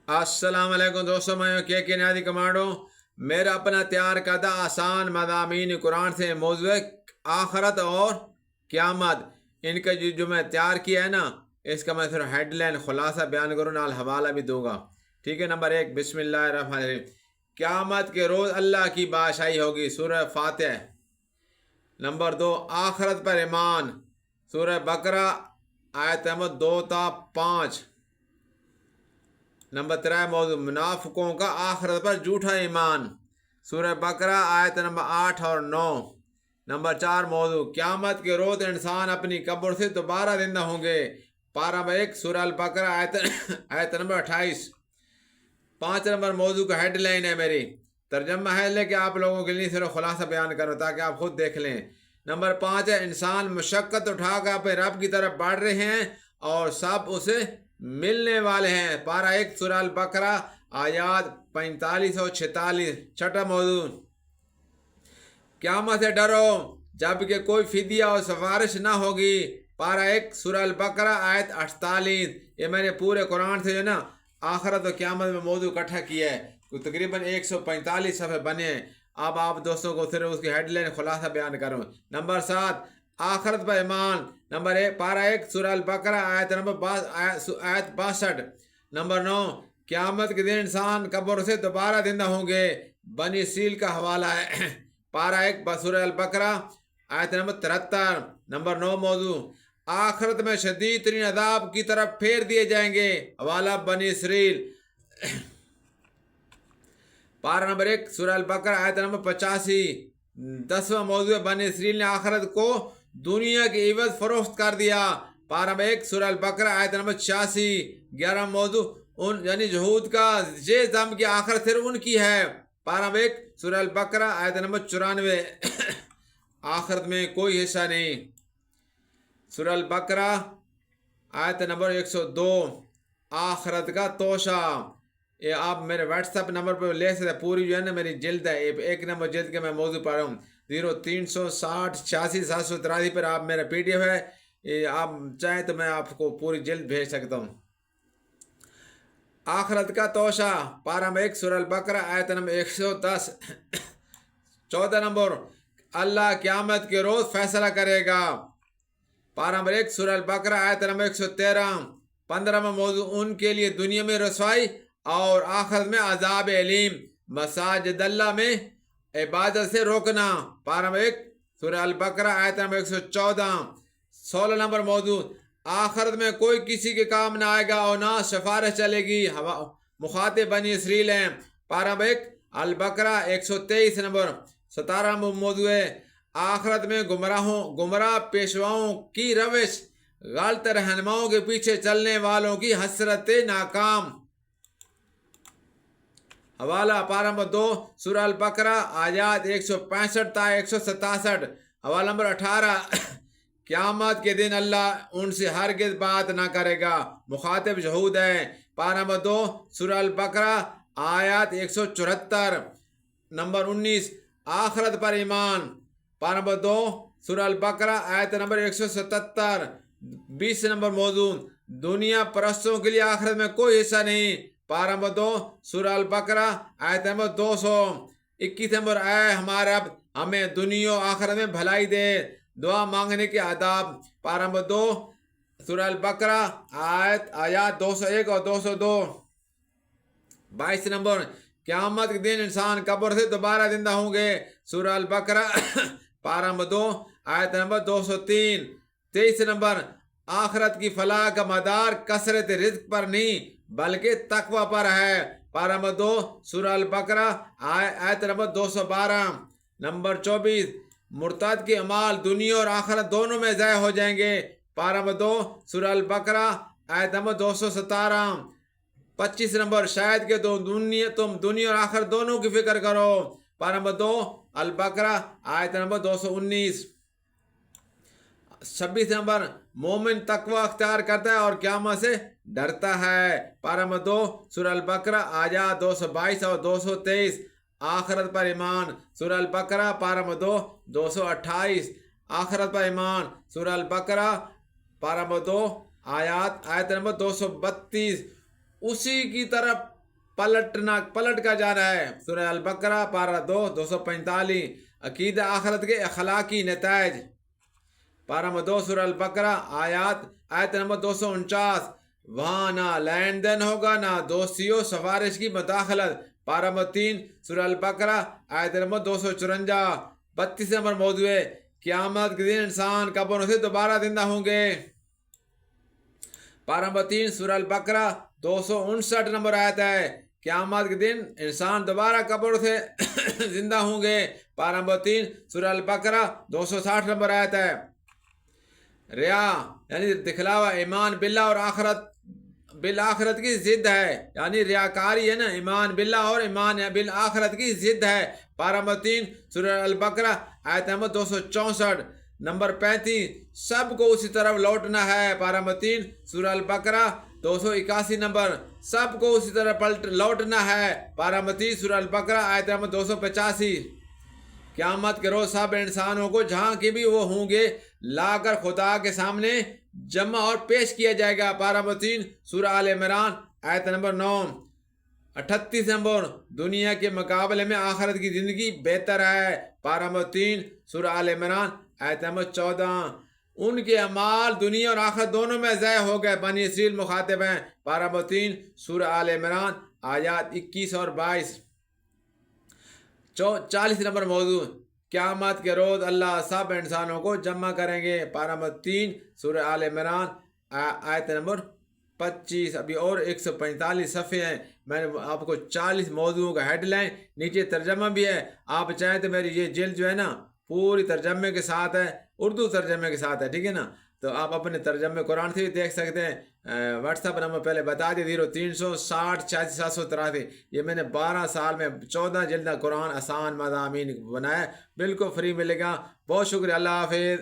السلام علیکم دوستوں، میں کے نادی کمانڈو۔ میرا اپنا تیار کردہ آسان مضامین قرآن سے موضوع آخرت اور قیامت، ان کا جو میں تیار کیا ہے نا، اس کا میں تھوڑا ہیڈ لائن خلاصہ بیان کروں، نال حوالہ بھی دوں گا۔ ٹھیک ہے۔ نمبر 1، بسم اللہ الرحمن الرحیم۔ قیامت کے روز اللہ کی بادشاہی ہوگی، سورہ فاتح۔ نمبر 2، آخرت پر ایمان، سورہ بقرہ آیت نمبر 2 تا 5۔ نمبر 3، موضوع منافقوں کا آخرت پر جھوٹا ایمان، سورہ بقرہ آیت نمبر 8 اور 9۔ نمبر 4، موضوع قیامت کے روز انسان اپنی قبر سے دوبارہ زندہ ہوں گے، پارہ نمبر 1 سورہ البقرہ آیت نمبر 28۔ 5 نمبر موضوع کا ہیڈ لائن ہے میری، ترجمہ ہے لے کہ آپ لوگوں کے لیے صرف خلاصہ بیان کروں تاکہ آپ خود دیکھ لیں۔ نمبر 5 ہے، انسان مشقت اٹھا کر اپنے رب کی طرف بڑھ رہے ہیں اور سب اسے ملنے والے ہیں، پارہ 1 سورہ البقرہ آیات 45 اور 46۔ 6 موضوع، قیامت سے ڈرو جبکہ کوئی فدیہ اور سفارش نہ ہوگی، پارہ 1 سورہ البقرہ آیت 48۔ یہ میں نے پورے قرآن سے جو نا آخرت و قیامت میں موضوع اکٹھا کیا ہے، تقریباً 145 صفحے بنے ہیں۔ اب آپ دوستوں کو صرف اس کی ہیڈ لائن خلاصہ بیان کروں۔ نمبر 7، آخرت پر ایمان، نمبر 1 پارہ 1 سورہ البقرہ آیت نمبر 62۔ نمبر 9، قیامت کے دن انسان قبر سے دوبارہ زندہ ہوں گے، بنی اسرائیل کا حوالہ ہے، پارہ 1 سورہ البقرہ آیت نمبر 73۔ نمبر 9 موضوع، آخرت میں شدید ترین عذاب کی طرف پھیر دیے جائیں گے، حوالہ بنی اسرائیل، پارہ نمبر 1 سورہ البقرہ آیت نمبر 85۔ 10واں موضوع، بنی اسرائیل نے آخرت کو دنیا کی عوض فروخت کر دیا، پارہ نمبر 1 سورہ البقرہ آیت نمبر 86۔ 11واں موضوع، یعنی یہود کا یہ ذم کی آخرت صرف ان کی ہے، پارہ نمبر 1 سورہ البقرہ آیت نمبر 94۔ آخرت میں کوئی حصہ نہیں، سورہ البقرہ آیت نمبر 102۔ آخرت کا توشہ، یہ آپ میرے واٹس ایپ نمبر پر لے سکتے، پوری جو ہے نا میری جلد ہے، 1 نمبر جلد کے میں موضوع پڑھ رہا ہوں، 0360 86 783 پر آپ میرا PDF ہے، آپ چاہیں تو میں آپ کو پوری جلد بھیج سکتا ہوں۔ آخرت کا توشہ، پارہ نمبر 1 سورہ البقرہ آیت نمبر 110۔ 14 نمبر، اللہ قیامت کے روز فیصلہ کرے گا، پارہ نمبر 1 سورہ البقرہ آیت نمبر 113۔ 15واں موضوع، ان کے لیے دنیا میں رسوائی اور آخرت میں عذاب علیم، مساجد اللہ میں عبادت سے روکنا، پارہ نمبر 1 سورہ البقرہ آیت نمبر 114۔ 16 نمبر موضوع، آخرت میں کوئی کسی کے کام نہ آئے گا اور نہ سفارش چلے گی، مخاطب بنی اسرائیل ہیں، پارہ نمبر 1 البقرہ 123 نمبر۔ 17 موضوع ہے، آخرت میں گمراہ پیشواؤں کی روش، غلط رہنماؤں کے پیچھے چلنے والوں کی حسرت ناکام، حوالہ پارہ نمبر 2 سورہ البقرہ آیات 165 تا 167۔ حوالہ نمبر 18، قیامت کے دن اللہ ان سے ہرگز بات نہ کرے گا، مخاطب یہود ہے، پارہ نمبر 2 سورہ البقرہ آیات 174۔ نمبر 19، آخرت پر ایمان، پارہ نمبر 2 سورہ البقرہ آیت نمبر 177۔ 20 نمبر موضوع، دنیا پرستوں کے لیے آخرت میں کوئی حصہ نہیں، پارہ نمبر 2 سورہ البقرہ آیت نمبر 200۔ 21 نمبر، اے ہمارے رب ہمیں دنیا و آخرت میں بھلائی دے، دعا مانگنے کے آداب، پارہ نمبر 2 سورہ البقرہ آیات 201 اور 202۔ 22 نمبر، قیامت کے دن انسان قبر سے دوبارہ زندہ ہوں گے، سورہ البقرہ پارہ نمبر 2 آیت نمبر 203۔ 23 نمبر، آخرت کی فلاح کا مدار کثرت رزق پر نہیں بلکہ تقوی پر ہے، پارہ نمبر 2 سورہ البقرہ آیت نمبر 212۔ نمبر 24، مرتد کے اعمال دنیا اور آخرت دونوں میں ضائع ہو جائیں گے، پارہ نمبر 2 سورہ البقرہ آیت نمبر 217۔ 25 نمبر، شاید کہ تم دنیا اور آخرت دونوں کی فکر کرو، پارہ نمبر 2 البقرہ آیت نمبر 219۔ 26 نمبر، مومن تقوی اختیار کرتا ہے اور قیامت سے ڈرتا ہے، پارہ نمبر 2 سورہ البقرہ آیات 222 اور 223۔ آخرت پر ایمان، سورہ البقرہ پارہ نمبر 2 228۔ آخرت پر ایمان، سورہ البقرہ پارہ نمبر 2 آیت نمبر 232۔ اسی کی طرف پلٹ کا جانا ہے۔ سورہ البقرہ پارہ 2 245 عقیدہ آخرت کے اخلاقی نتائج، پارہ نمبر 2 سورہ البقرہ آیت نمبر 249، وہاں نہ لین دین ہوگا نہ دوستی و سفارش کی مداخلت، پارہ نمبر 3 سورہ البقرہ آیت نمبر 254۔ 32 نمبر موضوع ہے قیامت کے دن انسان قبروں سے دوبارہ زندہ ہوں گے، پارہ نمبر 3 سورہ البقرہ 259 نمبر آیت ہے، قیامت کے دن انسان دوبارہ قبروں سے زندہ ہوں گے، پارہ نمبر 3 سورہ البقرہ 260 نمبر آیت ہے۔ ریا یعنی دکھلاوا ایمان باللہ اور بالآخرت کی ضد ہے، یعنی ریاکاری ہے نا، ایمان باللہ اور ایمان بالآخرت کی ضد ہے، پارہ نمبر 3 سورہ البقرہ آیت نمبر 264۔ نمبر 35 سب کو اسی طرف لوٹنا ہے، پارہ نمبر 3 سورہ البقرہ 281 نمبر، سب کو اسی طرف لوٹنا ہے، پارہ نمبر 3 سورہ البقرہ آیت نمبر 285۔ قیامت کے روز سب انسانوں کو جہاں کے بھی وہ ہوں گے لا کر خدا کے سامنے جمع اور پیش کیا جائے گا، پارہ نمبر 3 سورہ آل عمران آیت نمبر 9۔ 38 نمبر دنیا کے مقابلے میں آخرت کی زندگی بہتر ہے، پارہ نمبر 3 سورہ آل عمران آیت نمبر 14۔ ان کے اعمال دنیا اور آخرت دونوں میں ضائع ہو گئے، بنی اسرائیل مخاطب ہیں، پارہ نمبر 3 سورہ آل عمران آیات 21 اور 22۔ 40 نمبر موضوع قیامت کے روز اللہ سب انسانوں کو جمع کریں گے، پارہ نمبر 3 سورہ آل عمران آیت نمبر 25۔ ابھی اور 145 صفحے ہیں، میں نے آپ کو 40 موضوعوں کا ہیڈ لائن، نیچے ترجمہ بھی ہے، آپ چاہیں تو میری یہ جلد جو ہے نا پوری ترجمے کے ساتھ ہے، اردو ترجمے کے ساتھ ہے، ٹھیک ہے نا، تو آپ اپنے ترجمے قرآن سے بھی دیکھ سکتے ہیں۔ واٹس ایپ نمبر پہلے بتا دیں 0360 86 783، یہ میں نے 12 سال میں 14 جلد قرآن آسان مضامین بنایا، بالکل فری ملے گا۔ بہت شکریہ، اللہ حافظ۔